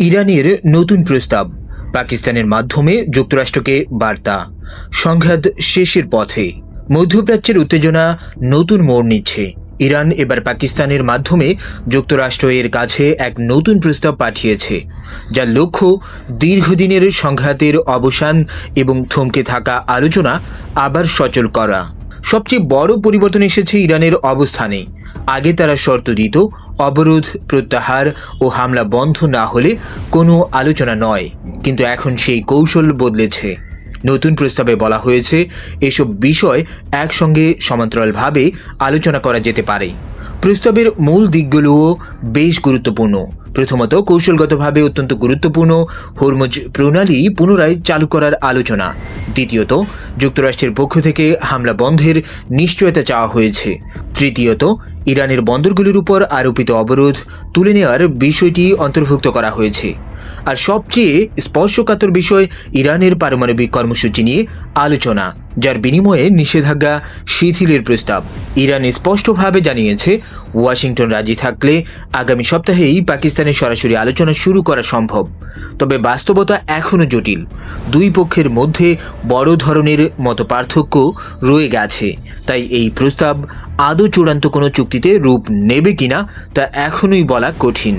ইরানের নতুন প্রস্তাব, পাকিস্তানের মাধ্যমে যুক্তরাষ্ট্রকে বার্তা, সংঘাত শেষের পথে। মধ্যপ্রাচ্যের উত্তেজনা নতুন মোড় নিচ্ছে। ইরান এবার পাকিস্তানের মাধ্যমে যুক্তরাষ্ট্র এর কাছে এক নতুন প্রস্তাব পাঠিয়েছে, যার লক্ষ্য দীর্ঘদিনের সংঘাতের অবসান এবং থমকে থাকা আলোচনা আবার সচল করা। সবচেয়ে বড় পরিবর্তন এসেছে ইরানের অবস্থানে। আগে তারা শর্ত দিত অবরোধ প্রত্যাহার ও হামলা বন্ধ না হলে কোনো আলোচনা নয়, কিন্তু এখন সেই কৌশল বদলেছে। নতুন প্রস্তাবে বলা হয়েছে এসব বিষয় একসঙ্গে সমান্তরালভাবে আলোচনা করা যেতে পারে। প্রস্তাবের মূল দিকগুলোও বেশ গুরুত্বপূর্ণ। প্রথমত, কৌশলগতভাবে অত্যন্ত গুরুত্বপূর্ণ হরমুজ প্রণালী পুনরায় চালু করার আলোচনা। দ্বিতীয়ত, যুক্তরাষ্ট্রের পক্ষ থেকে হামলা বন্ধের নিশ্চয়তা চাওয়া হয়েছে। তৃতীয়ত, ইরানের বন্দরগুলির উপর আরোপিত অবরোধ তুলে নেওয়ার বিষয়টি অন্তর্ভুক্ত করা হয়েছে। আর সবচেয়ে স্পর্শকাতর বিষয় ইরানের পারমাণবিক কর্মসূচি নিয়ে আলোচনা, যার বিনিময়ে নিষেধাজ্ঞা শিথিলের প্রস্তাব। ইরান স্পষ্টভাবে জানিয়েছে ওয়াশিংটন রাজি থাকলে আগামী সপ্তাহেই পাকিস্তানের সরাসরি আলোচনা শুরু করা সম্ভব। তবে বাস্তবতা এখনও জটিল। দুই পক্ষের মধ্যে বড় ধরনের মতপার্থক্য রয়ে গেছে। তাই এই প্রস্তাব আদৌ চূড়ান্ত কোনো চুক্তিতে রূপ নেবে কিনা তা এখনই বলা কঠিন।